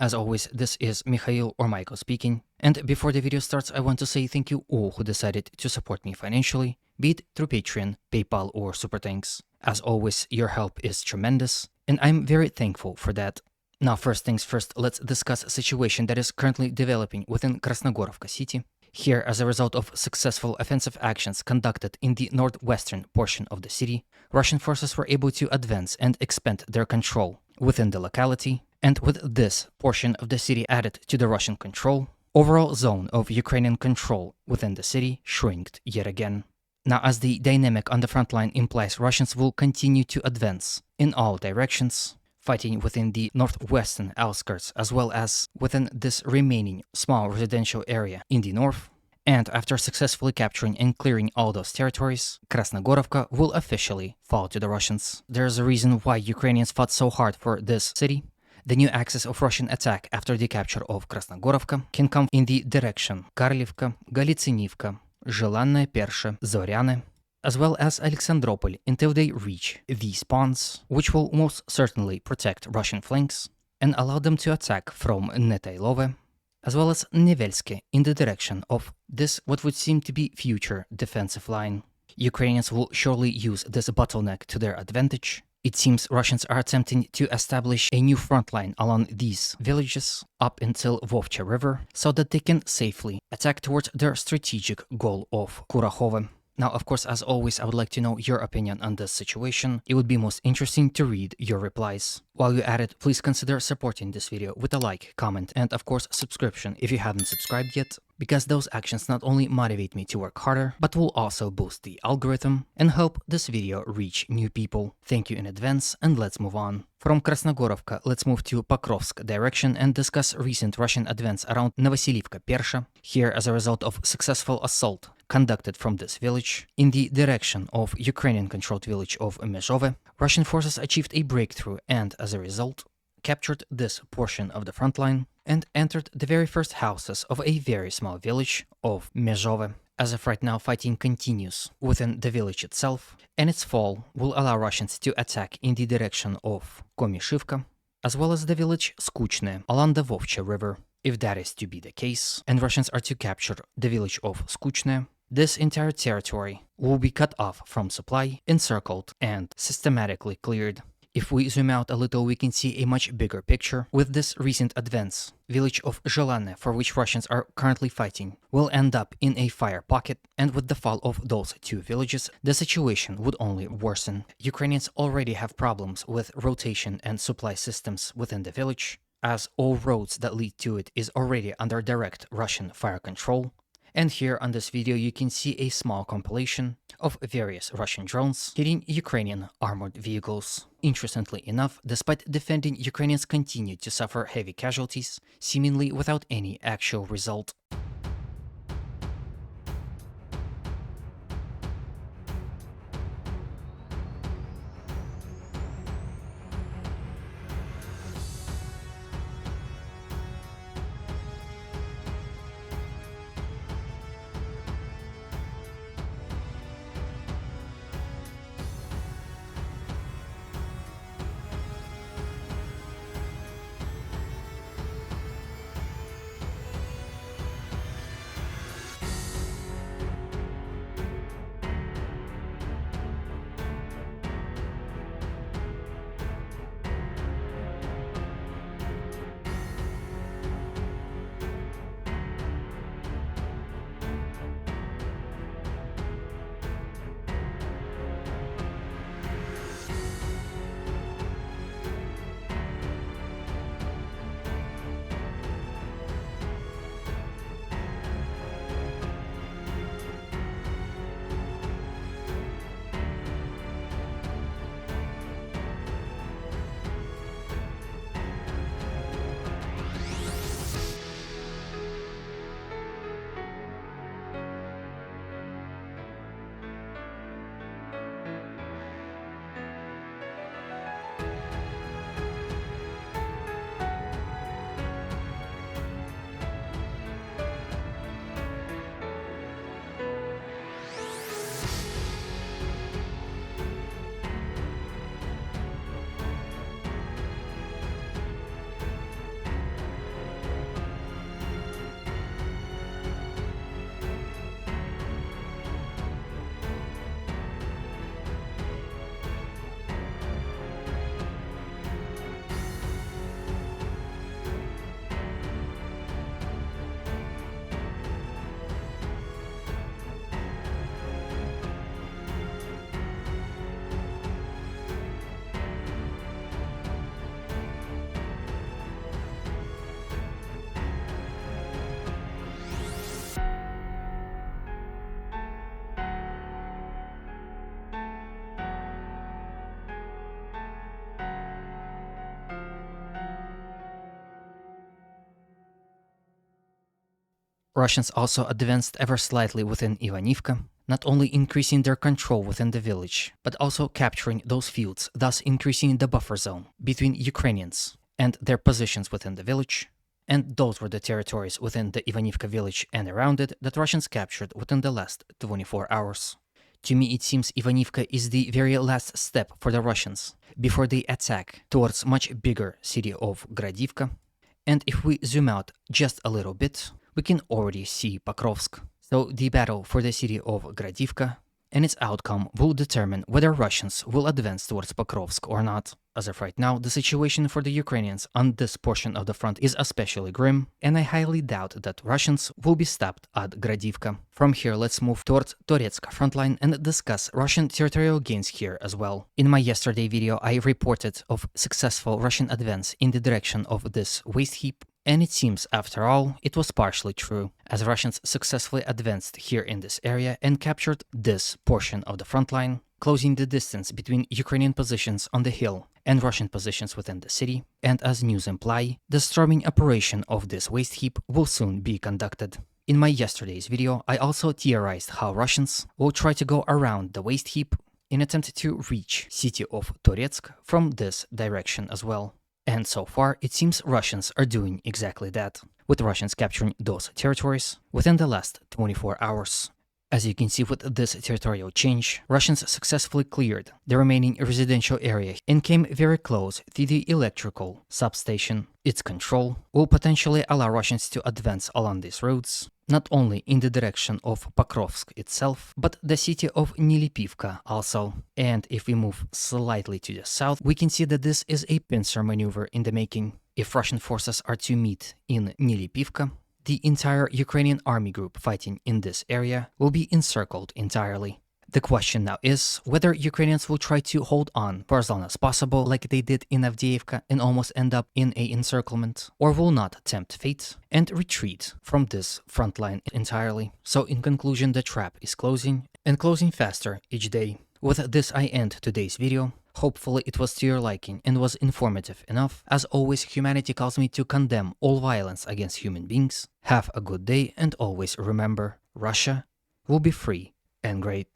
As always, this is Mikhail or Michael speaking, and before the video starts, I want to say thank you all who decided to support me financially, be it through Patreon, PayPal, or Super Thanks. As always, your help is tremendous, and I'm very thankful for that. Now, first things first, let's discuss a situation that is currently developing within Krasnogorovka city. Here, as a result of successful offensive actions conducted in the northwestern portion of the city, Russian forces were able to advance and expand their control within the locality, and with this portion of the city added to the Russian control, overall zone of Ukrainian control within the city shrinked yet again. Now, as the dynamic on the front line implies, Russians will continue to advance in all directions, fighting within the northwestern outskirts as well as within this remaining small residential area in the north. And after successfully capturing and clearing all those territories, Krasnogorovka will officially fall to the Russians. There's a reason why Ukrainians fought so hard for this city. The new axis of Russian attack after the capture of Krasnogorovka can come in the direction Kurakhivka, Galitsinivka, Zhelanное Perше, Zoryane, as well as Alexandropol until they reach these ponds, which will most certainly protect Russian flanks and allow them to attack from Netailove, as well as Nevelske in the direction of this what would seem to be future defensive line. Ukrainians will surely use this bottleneck to their advantage. It seems Russians are attempting to establish a new front line along these villages up until Vovcha River so that they can safely attack towards their strategic goal of Kurakhova. Now, of course, as always, I would like to know your opinion on this situation. It would be most interesting to read your replies. While you're at it, please consider supporting this video with a like, comment, and of course, subscription if you haven't subscribed yet, because those actions not only motivate me to work harder, but will also boost the algorithm and help this video reach new people. Thank you in advance, and let's move on. From Krasnogorovka, let's move to Pokrovsk direction and discuss recent Russian advance around Novoselivka Persha. Here, as a result of successful assault conducted from this village in the direction of Ukrainian-controlled village of Mezhove, Russian forces achieved a breakthrough and, as a result, captured this portion of the front line and entered the very first houses of a very small village of Mezhove. As of right now, fighting continues within the village itself, and its fall will allow Russians to attack in the direction of Komishivka, as well as the village Skuchne along the Vovcha River. If that is to be the case, and Russians are to capture the village of Skuchne, this entire territory will be cut off from supply, encircled, and systematically cleared. If we zoom out a little, we can see a much bigger picture. With this recent advance, village of Zhelane, for which Russians are currently fighting, will end up in a fire pocket, and with the fall of those two villages, the situation would only worsen. Ukrainians already have problems with rotation and supply systems within the village, as all roads that lead to it is already under direct Russian fire control. And here on this video you can see a small compilation of various Russian drones hitting Ukrainian armored vehicles. Interestingly enough, despite defending, Ukrainians continued to suffer heavy casualties, seemingly without any actual result. Russians also advanced ever slightly within Ivanivka, not only increasing their control within the village, but also capturing those fields, thus increasing the buffer zone between Ukrainians and their positions within the village. And those were the territories within the Ivanivka village and around it that Russians captured within the last 24 hours. To me, it seems Ivanivka is the very last step for the Russians before they attack towards much bigger city of Hrodivka. And if we zoom out just a little bit, we can already see Pokrovsk. So the battle for the city of Hrodivka and its outcome will determine whether Russians will advance towards Pokrovsk or not. As of right now, the situation for the Ukrainians on this portion of the front is especially grim, and I highly doubt that Russians will be stopped at Hrodivka. From here, let's move towards Toretsk frontline and discuss Russian territorial gains here as well. In my yesterday video, I reported of successful Russian advance in the direction of this waste heap, and it seems, after all, it was partially true, as Russians successfully advanced here in this area and captured this portion of the front line, closing the distance between Ukrainian positions on the hill and Russian positions within the city, and as news imply, the storming operation of this waste heap will soon be conducted. In my yesterday's video, I also theorized how Russians will try to go around the waste heap in attempt to reach city of Toretsk from this direction as well. And so far, it seems Russians are doing exactly that, with Russians capturing those territories within the last 24 hours. As you can see with this territorial change, Russians successfully cleared the remaining residential area and came very close to the electrical substation. Its control will potentially allow Russians to advance along these roads, not only in the direction of Pokrovsk itself, but the city of Hrodivka also. And if we move slightly to the south, we can see that this is a pincer maneuver in the making. If Russian forces are to meet in Hrodivka, the entire Ukrainian army group fighting in this area will be encircled entirely. The question now is whether Ukrainians will try to hold on for as long as possible like they did in Avdiivka and almost end up in a encirclement, or will not tempt fate and retreat from this front line entirely. So in conclusion, the trap is closing, and closing faster each day. With this I end today's video. Hopefully it was to your liking and was informative enough. As always, humanity calls me to condemn all violence against human beings. Have a good day, and always remember, Russia will be free and great.